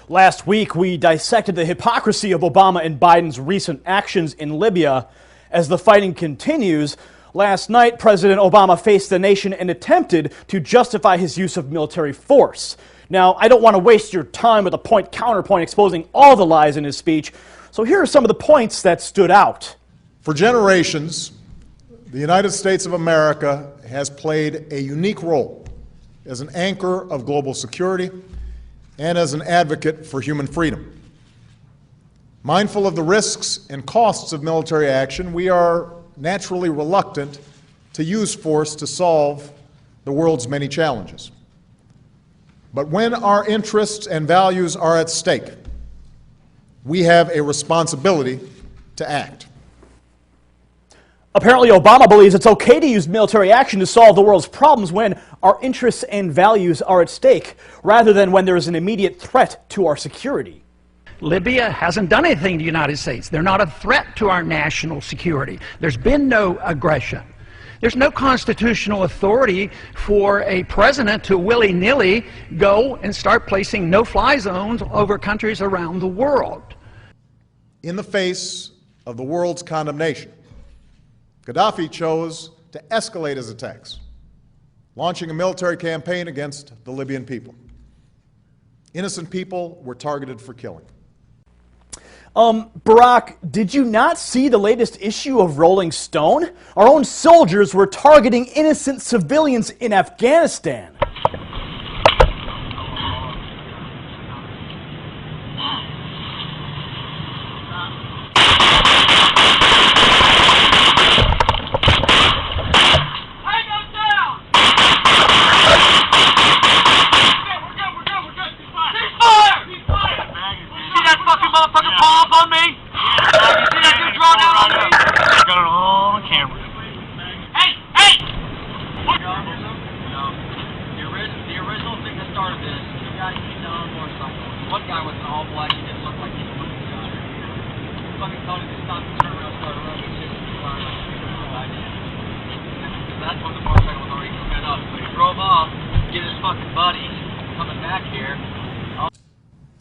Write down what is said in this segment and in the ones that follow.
Last week, we dissected the hypocrisy of Obama and Biden's recent actions in Libya. As the fighting continues, last night, President Obama faced the nation and attempted to justify his use of military force. Now, I don't want to waste your time with a point-counterpoint exposing all the lies in his speech, so here are some of the points that stood out. For generations, the United States of America has played a unique role as an anchor of global security and as an advocate for human freedom. Mindful of the risks and costs of military action, we are naturally reluctant to use force to solve the world's many challenges. But when our interests and values are at stake, we have a responsibility to act. Apparently, Obama believes it's okay to use military action to solve the world's problems when our interests and values are at stake, rather than when there is an immediate threat to our security. Libya hasn't done anything to the United States. They're not a threat to our national security. There's been no aggression. There's no constitutional authority for a president to willy-nilly go and start placing no-fly zones over countries around the world. In the face of the world's condemnation, Gaddafi chose to escalate his attacks, launching a military campaign against the Libyan people. Innocent people were targeted for killing. Barack, did you not see the latest issue of Rolling Stone? Our own soldiers were targeting innocent civilians in Afghanistan.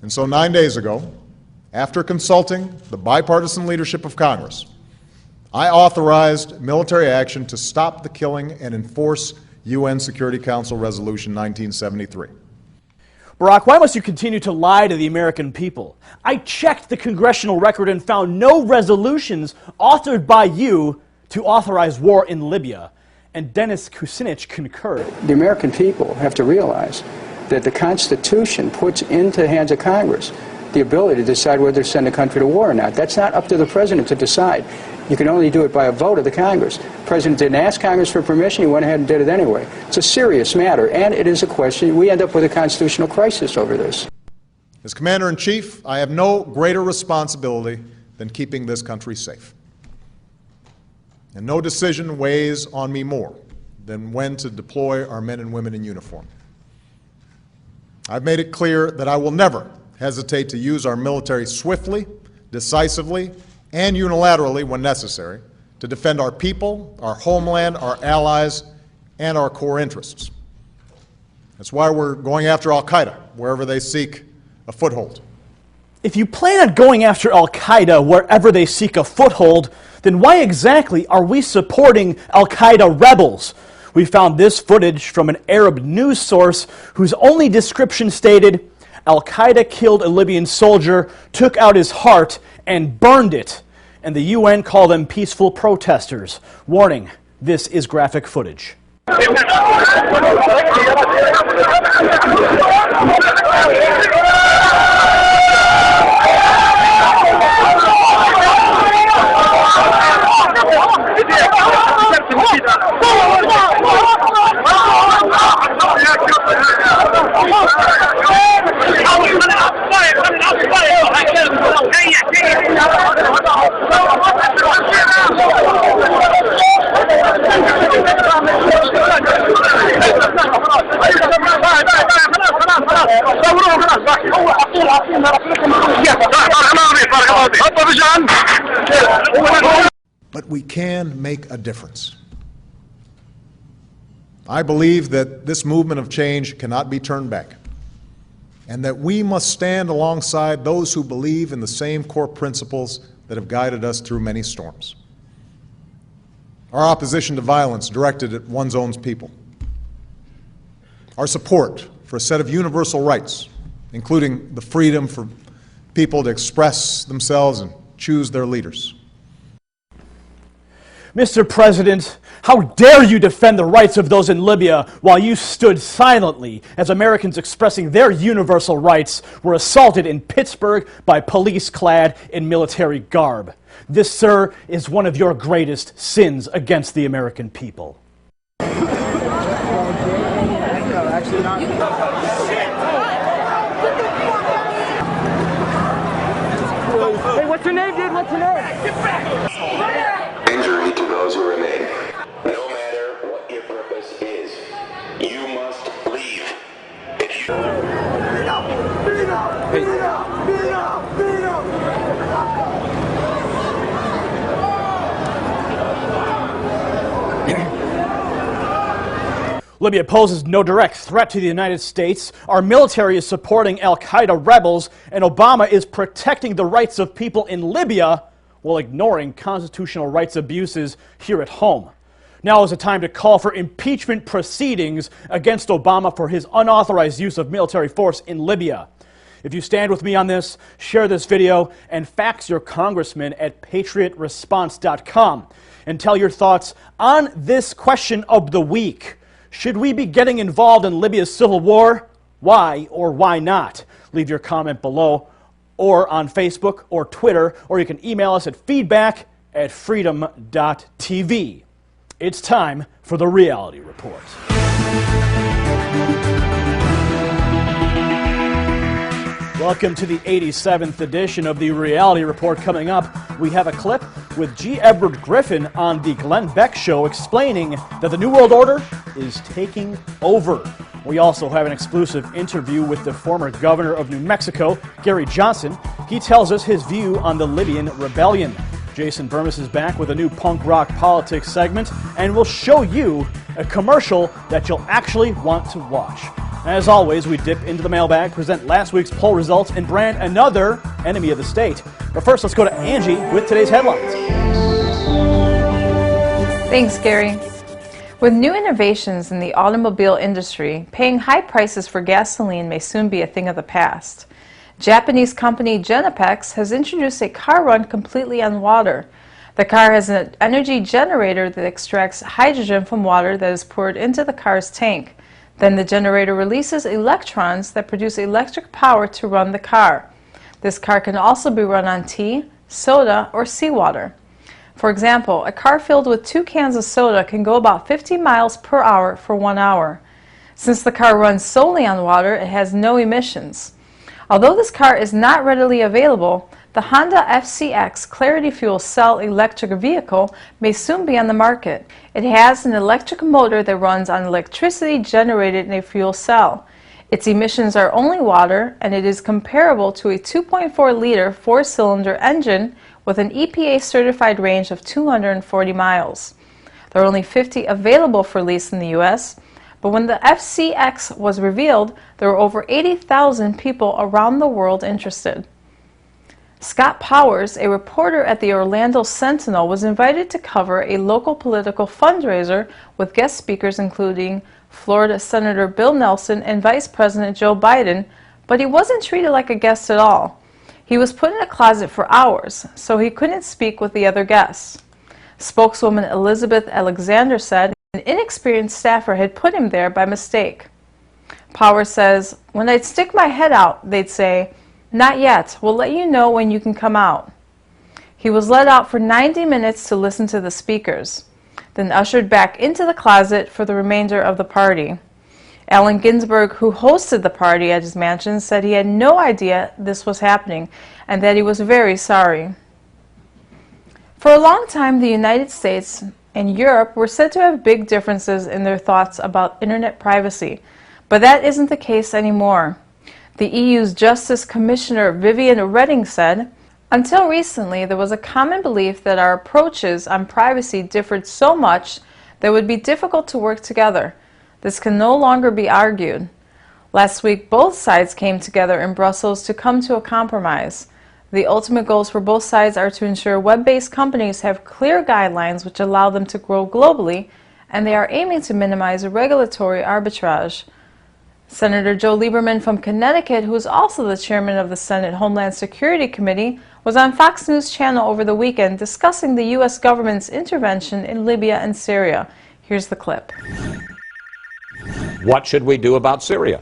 And so 9 days ago, after consulting the bipartisan leadership of Congress, I authorized military action to stop the killing and enforce UN Security Council Resolution 1973. Barack, why must you continue to lie to the American people? I checked the congressional record and found no resolutions authored by you to authorize war in Libya, and Dennis Kucinich concurred. The American people have to realize that the Constitution puts into the hands of Congress the ability to decide whether to send a country to war or not. That's not up to the President to decide. You can only do it by a vote of the Congress. The President didn't ask Congress for permission. He went ahead and did it anyway. It's a serious matter, and it is a question. We end up with a constitutional crisis over this. As Commander-in-Chief, I have no greater responsibility than keeping this country safe. And no decision weighs on me more than when to deploy our men and women in uniform. I've made it clear that I will never hesitate to use our military swiftly, decisively, and unilaterally when necessary to defend our people, our homeland, our allies, and our core interests. That's why we're going after al-Qaeda wherever they seek a foothold. If you plan on going after al-Qaeda wherever they seek a foothold, then why exactly are we supporting al-Qaeda rebels? We found this footage from an Arab news source whose only description stated, "Al-Qaeda killed a Libyan soldier, took out his heart, and burned it." And the UN call them peaceful protesters. Warning, this is graphic footage. make a difference. I believe that this movement of change cannot be turned back, and that we must stand alongside those who believe in the same core principles that have guided us through many storms. Our opposition to violence directed at one's own people. Our support for a set of universal rights, including the freedom for people to express themselves and choose their leaders. Mr. President, how dare you defend the rights of those in Libya while you stood silently as Americans expressing their universal rights were assaulted in Pittsburgh by police clad in military garb. This, sir, is one of your greatest sins against the American people. Hey, what's your name, dude? What's your name? Injury to those who remain. No matter what your purpose is, you must leave. If you... Libya poses no direct threat to the United States. Our military is supporting al-Qaeda rebels, and Obama is protecting the rights of people in Libya while ignoring constitutional rights abuses here at home. Now is the time to call for impeachment proceedings against Obama for his unauthorized use of military force in Libya. If you stand with me on this, share this video and fax your congressman at patriotresponse.com and tell your thoughts on this question of the week. Should we be getting involved in Libya's civil war? Why or why not? Leave your comment below or on Facebook or Twitter, or you can email us at feedback@freedom.tv. It's time for the Reality Report. Welcome to the 87th edition of the Reality Report. Coming up, we have a clip with G. Edward Griffin on the Glenn Beck Show explaining that the New World Order is taking over. We also have an exclusive interview with the former governor of New Mexico, Gary Johnson. He tells us his view on the Libyan rebellion. Jason Burmis is back with a new punk rock politics segment, and we'll show you a commercial that you'll actually want to watch. As always, we dip into the mailbag, present last week's poll results, and brand another enemy of the state. But first, let's go to Angie with today's headlines. Thanks, Gary. With new innovations in the automobile industry, paying high prices for gasoline may soon be a thing of the past. Japanese company Genepex has introduced a car run completely on water. The car has an energy generator that extracts hydrogen from water that is poured into the car's tank. Then the generator releases electrons that produce electric power to run the car. This car can also be run on tea, soda, or seawater. For example, a car filled with 2 cans of soda can go about 50 miles per hour for 1 hour. Since the car runs solely on water, it has no emissions. Although this car is not readily available, the Honda FCX Clarity Fuel Cell electric vehicle may soon be on the market. It has an electric motor that runs on electricity generated in a fuel cell. Its emissions are only water, and it is comparable to a 2.4-liter 4-cylinder engine with an EPA-certified range of 240 miles. There are only 50 available for lease in the U.S., but when the FCX was revealed, there were over 80,000 people around the world interested. Scott Powers, a reporter at the Orlando Sentinel, was invited to cover a local political fundraiser with guest speakers including Florida Senator Bill Nelson and Vice President Joe Biden, but he wasn't treated like a guest at all. He was put in a closet for hours, so he couldn't speak with the other guests. Spokeswoman Elizabeth Alexander said an inexperienced staffer had put him there by mistake. Powers says, "When I'd stick my head out, they'd say, 'Not yet, we'll let you know when you can come out.'" He was let out for 90 minutes to listen to the speakers, then ushered back into the closet for the remainder of the party. Allen Ginsberg, who hosted the party at his mansion, said he had no idea this was happening and that he was very sorry. For a long time, the United States and Europe were said to have big differences in their thoughts about internet privacy, but that isn't the case anymore. The EU's Justice Commissioner Viviane Reding said, Until recently, there was a common belief that our approaches on privacy differed so much that it would be difficult to work together. This can no longer be argued. Last week, both sides came together in Brussels to come to a compromise. The ultimate goals for both sides are to ensure web-based companies have clear guidelines which allow them to grow globally, and they are aiming to minimize regulatory arbitrage. Senator Joe Lieberman from Connecticut, who is also the chairman of the Senate Homeland Security Committee, was on Fox News Channel over the weekend discussing the U.S. government's intervention in Libya and Syria. Here's the clip. What should we do about Syria?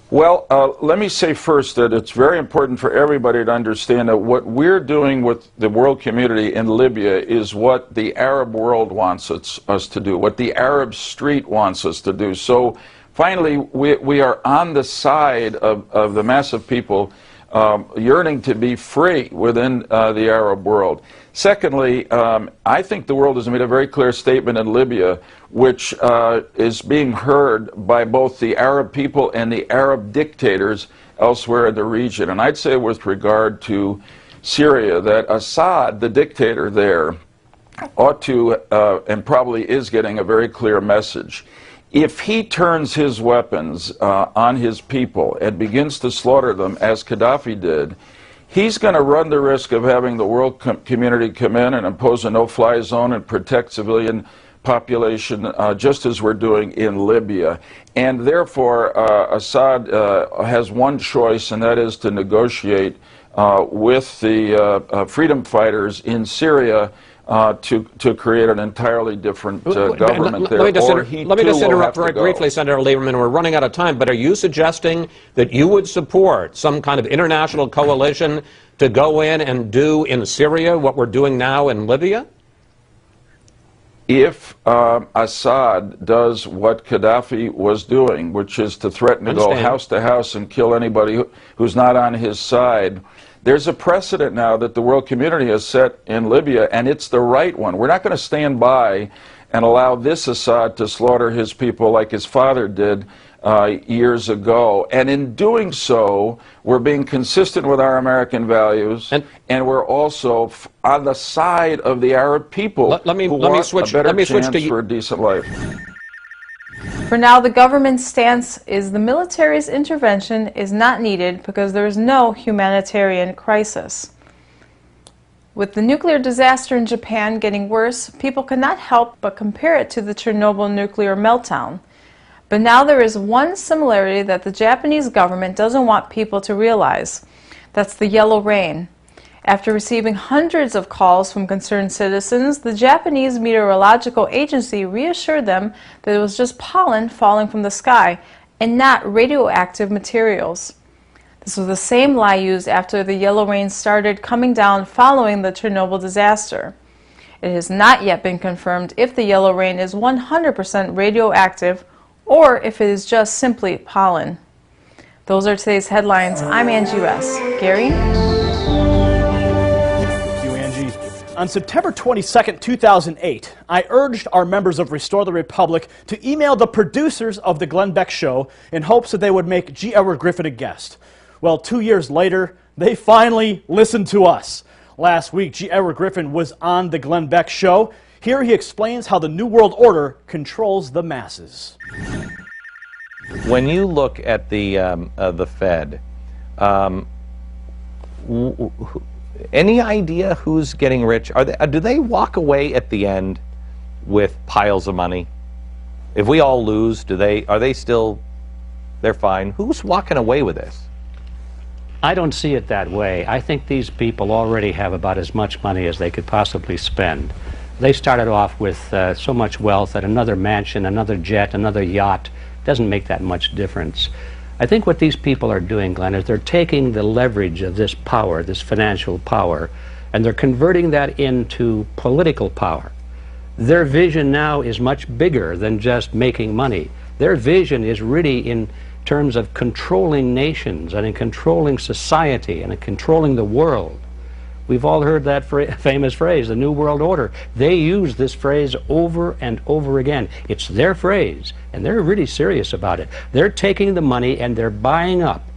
Well, let me say first that it's very important for everybody to understand that what we're doing with the world community in Libya is what the Arab world wants us to do, what the Arab street wants us to do. So finally, we are on the side of the mass of people yearning to be free within the Arab world. Secondly, I think the world has made a very clear statement in Libya, which is being heard by both the Arab people and the Arab dictators elsewhere in the region. And I'd say with regard to Syria that Assad, the dictator there, ought to, and probably is getting a very clear message. If he turns his weapons on his people and begins to slaughter them, as Gaddafi did, he's going to run the risk of having the world community come in and impose a no-fly zone and protect civilian population, just as we're doing in Libya. And therefore, Assad has one choice, and that is to negotiate with the freedom fighters in Syria to create an entirely different government there. Let me just interrupt very briefly, Senator Lieberman. We're running out of time, but are you suggesting that you would support some kind of international coalition to go in and do in Syria what we're doing now in Libya? If Assad does what Gaddafi was doing, which is to threaten to go house to house and kill anybody who's not on his side, there's a precedent now that the world community has set in Libya, and it's the right one. We're not going to stand by and allow this Assad to slaughter his people like his father did years ago. And in doing so, we're being consistent with our American values, and we're also on the side of the Arab people who want a better chance for a decent life. For now, the government's stance is the military's intervention is not needed because there is no humanitarian crisis. With the nuclear disaster in Japan getting worse, people cannot help but compare it to the Chernobyl nuclear meltdown. But now there is one similarity that the Japanese government doesn't want people to realize. That's the yellow rain. After receiving hundreds of calls from concerned citizens, the Japanese Meteorological Agency reassured them that it was just pollen falling from the sky and not radioactive materials. This was the same lie used after the yellow rain started coming down following the Chernobyl disaster. It has not yet been confirmed if the yellow rain is 100% radioactive or if it is just simply pollen. Those are today's headlines. I'm Angie West. Gary? On September 22, 2008, I urged our members of Restore the Republic to email the producers of The Glenn Beck Show in hopes that they would make G. Edward Griffin a guest. Well, 2 years later, they finally listened to us. Last week, G. Edward Griffin was on The Glenn Beck Show. Here he explains how the New World Order controls the masses. When you look at the Fed, any idea who's getting rich? Do they walk away at the end with piles of money? If we all lose, are they still, they're fine? Who's walking away with this? I don't see it that way. I think these people already have about as much money as they could possibly spend. They started off with so much wealth that another mansion, another jet, another yacht doesn't make that much difference. I think what these people are doing, Glenn, is they're taking the leverage of this power, this financial power, and they're converting that into political power. Their vision now is much bigger than just making money. Their vision is really in terms of controlling nations and in controlling society and in controlling the world. We've all heard that famous phrase, the New World Order. They use this phrase over and over again. It's their phrase, and they're really serious about it. They're taking the money and they're buying up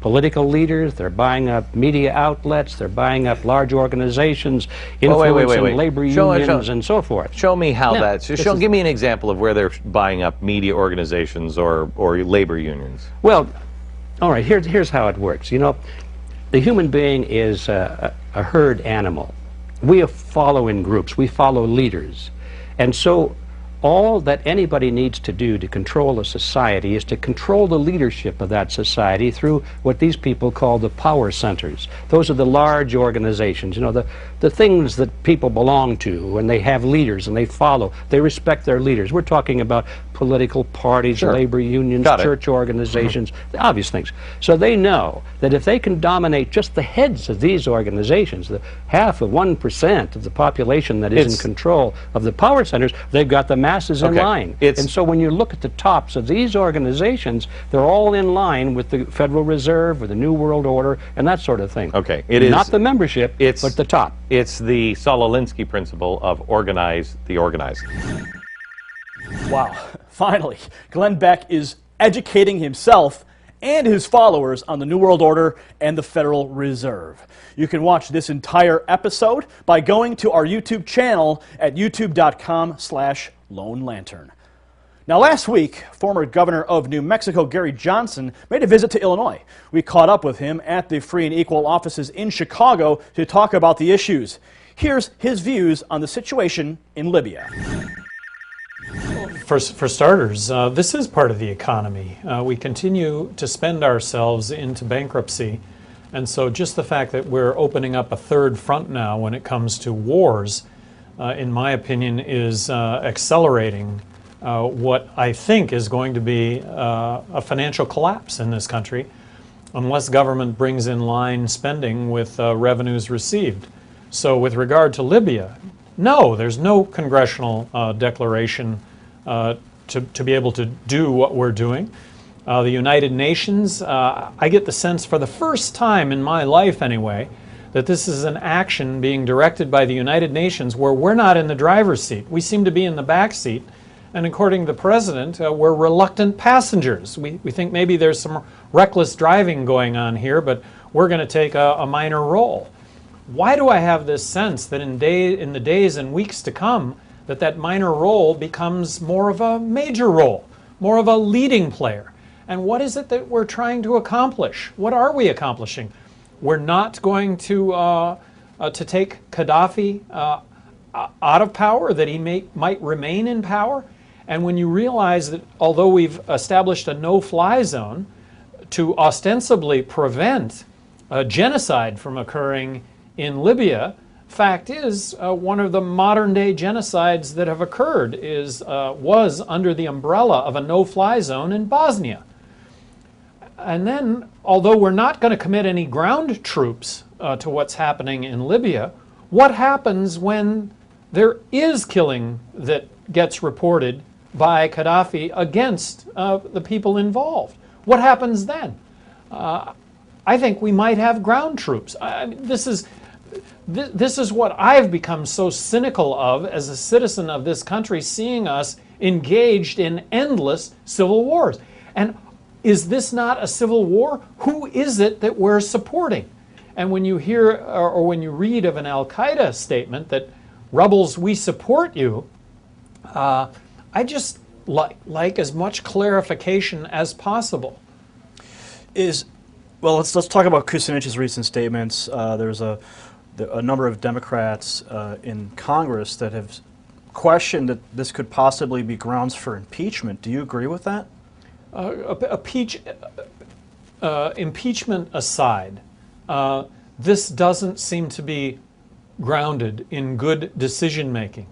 political leaders, they're buying up media outlets, they're buying up large organizations, influencing labor unions, and so forth. Show me how give me an example of where they're buying up media organizations or labor unions. Well, all right, here's how it works. You know, the human being is a herd animal. We follow in groups, we follow leaders. And so all that anybody needs to do to control a society is to control the leadership of that society through what these people call the power centers. Those are the large organizations, you know, the things that people belong to, and they have leaders and they follow. They respect their leaders. We're talking about political parties, labor unions, church organizations, the obvious things. So they know that if they can dominate just the heads of these organizations, the half of 1% of the population that is in control of the power centers, they've got the masses in line. And so when you look at the tops of these organizations, they're all in line with the Federal Reserve or the New World Order and that sort of thing. It is not the membership, but the top. It's the Saul-Alinsky principle of organize the organized. Wow, finally, Glenn Beck is educating himself and his followers on the New World Order and the Federal Reserve. You can watch this entire episode by going to our YouTube channel at youtube.com/Lone Lantern. Now, last week, former Governor of New Mexico, Gary Johnson, made a visit to Illinois. We caught up with him at the Free and Equal offices in Chicago to talk about the issues. Here's his views on the situation in Libya. For starters, this is part of the economy. We continue to spend ourselves into bankruptcy, and so just the fact that we're opening up a third front now when it comes to wars, in my opinion, is accelerating what I think is going to be a financial collapse in this country unless government brings in line spending with revenues received. So with regard to Libya, no, there's no congressional declaration to be able to do what we're doing. The United Nations, I get the sense for the first time in my life anyway, that this is an action being directed by the United Nations where we're not in the driver's seat. We seem to be in the back seat, and according to the President, we're reluctant passengers. We think maybe there's some reckless driving going on here, but we're going to take a minor role. Why do I have this sense that in the days and weeks to come, that minor role becomes more of a major role, more of a leading player? And what is it that we're trying to accomplish? What are we accomplishing? We're not going to take Gaddafi out of power, that he might remain in power. And when you realize that although we've established a no-fly zone to ostensibly prevent genocide from occurring in Libya, fact is, one of the modern-day genocides that have occurred was under the umbrella of a no-fly zone in Bosnia. And then, although we're not going to commit any ground troops to what's happening in Libya, what happens when there is killing that gets reported by Gaddafi against the people involved? What happens then? I think we might have ground troops. This is what I've become so cynical of as a citizen of this country, seeing us engaged in endless civil wars. And is this not a civil war? Who is it that we're supporting? And when you hear or when you read of an Al-Qaeda statement that, rebels, we support you, I just like as much clarification as possible. Well, let's talk about Kucinich's recent statements. There's a number of Democrats in Congress that have questioned that this could possibly be grounds for impeachment. Do you agree with that? Impeachment aside, this doesn't seem to be grounded in good decision making.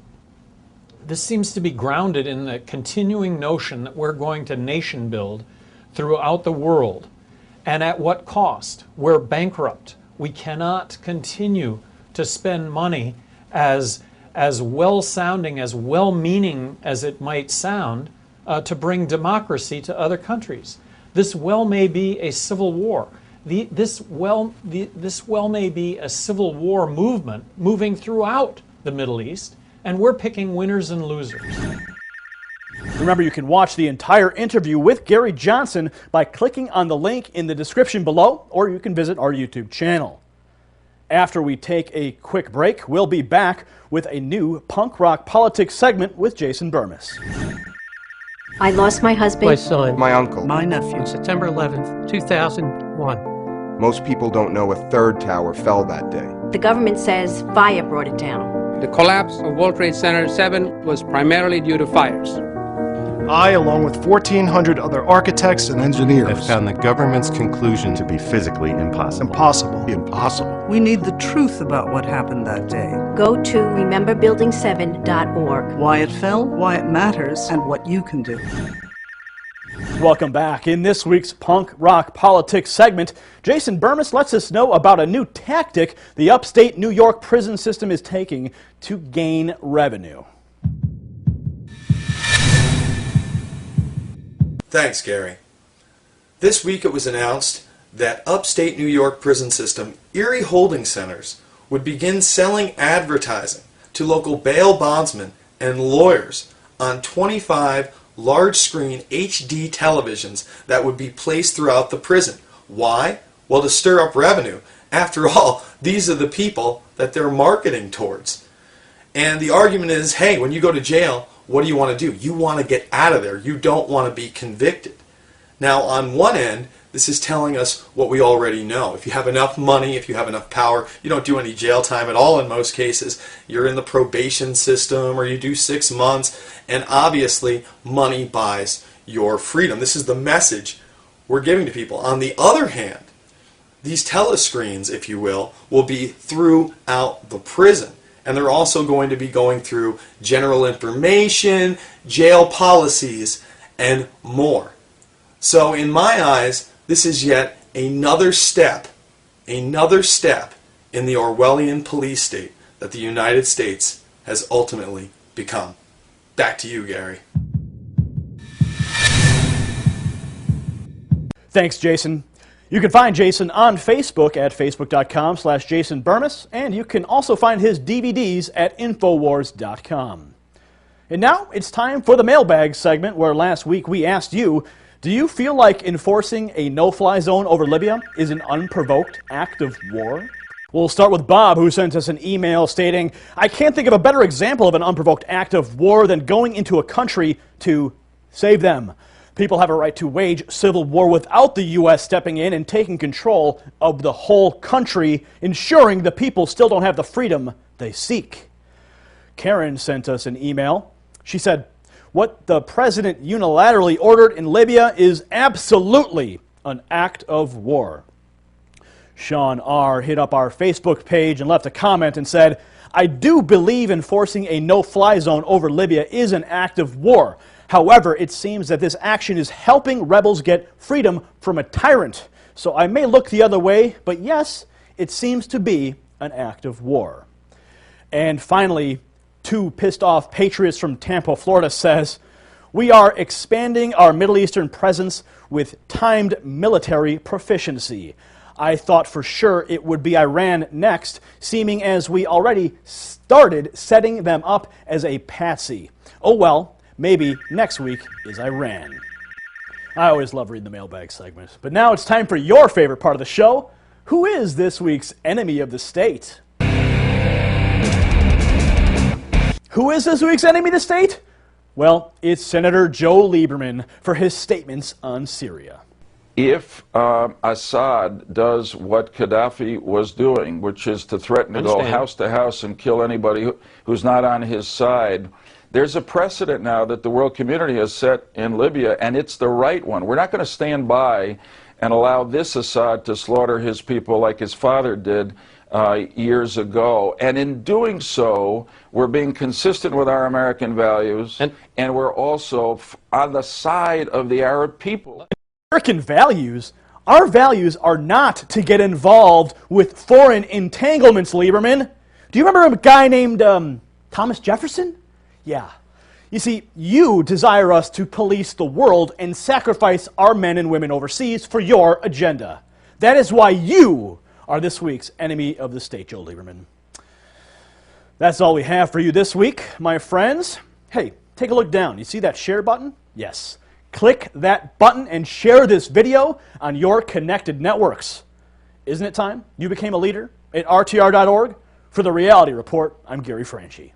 This seems to be grounded in the continuing notion that we're going to nation build throughout the world. And at what cost? We're bankrupt. We cannot continue to spend money as well-sounding, as well-meaning as it might sound, to bring democracy to other countries. This well may be a civil war. This well may be a civil war movement moving throughout the Middle East, and we're picking winners and losers. Remember, you can watch the entire interview with Gary Johnson by clicking on the link in the description below, or you can visit our YouTube channel. After we take a quick break, we'll be back with a new punk rock politics segment with Jason Burmis. I lost my husband, my son, my uncle, my nephew, September 11th, 2001. Most people don't know a third tower fell that day. The government says fire brought it down. The collapse of World Trade Center 7 was primarily due to fires. I, along with 1,400 other architects and engineers, have found the government's conclusion to be physically impossible. Impossible. We need the truth about what happened that day. Go to rememberbuilding7.org. Why it fell, why it matters, and what you can do. Welcome back. In this week's Punk Rock Politics segment, Jason Burmis lets us know about a new tactic the upstate New York prison system is taking to gain revenue. Thanks, Gary. This week it was announced that upstate New York prison system Erie Holding Centers would begin selling advertising to local bail bondsmen and lawyers on 25 large-screen HD televisions that would be placed throughout the prison. Why? Well, to stir up revenue. After all, these are the people that they're marketing towards. And the argument is, hey, when you go to jail, what do you want to do? You want to get out of there. You don't want to be convicted. Now, on one end, this is telling us what we already know. If you have enough money, if you have enough power, you don't do any jail time at all in most cases. You're in the probation system or you do 6 months, and obviously money buys your freedom. This is the message we're giving to people. On the other hand, these telescreens, if you will be throughout the prison. And they're also going to be going through general information, jail policies, and more. So in my eyes, this is yet another step in the Orwellian police state that the United States has ultimately become. Back to you, Gary. Thanks, Jason. You can find Jason on Facebook at facebook.com/Jason Burmis, and you can also find his DVDs at Infowars.com. And now it's time for the mailbag segment, where last week we asked you, do you feel like enforcing a no-fly zone over Libya is an unprovoked act of war? We'll start with Bob, who sent us an email stating, I can't think of a better example of an unprovoked act of war than going into a country to save them. People have a right to wage civil war without the U.S. stepping in and taking control of the whole country, ensuring the people still don't have the freedom they seek. Karen sent us an email. She said, what the president unilaterally ordered in Libya is absolutely an act of war. Sean R. hit up our Facebook page and left a comment and said, I do believe enforcing a no-fly zone over Libya is an act of war. However, it seems that this action is helping rebels get freedom from a tyrant. So I may look the other way, but yes, it seems to be an act of war. And finally, two pissed off patriots from Tampa, Florida says, we are expanding our Middle Eastern presence with timed military proficiency. I thought for sure it would be Iran next, seeming as we already started setting them up as a patsy. Oh well. Maybe next week is Iran. I always love reading the mailbag segment. But now it's time for your favorite part of the show. Who is this week's enemy of the state? Who is this week's enemy of the state? Well, it's Senator Joe Lieberman for his statements on Syria. If Assad does what Gaddafi was doing, which is to threaten to go house to house and kill anybody who's not on his side, there's a precedent now that the world community has set in Libya, and it's the right one. We're not going to stand by and allow this Assad to slaughter his people like his father did years ago. And in doing so, we're being consistent with our American values, and we're also on the side of the Arab people. American values? Our values are not to get involved with foreign entanglements, Lieberman. Do you remember a guy named Thomas Jefferson? Yeah. You see, you desire us to police the world and sacrifice our men and women overseas for your agenda. That is why you are this week's enemy of the state, Joe Lieberman. That's all we have for you this week, my friends. Hey, take a look down. You see that share button? Yes. Click that button and share this video on your connected networks. Isn't it time you became a leader? At RTR.org, for the Reality Report, I'm Gary Franchi.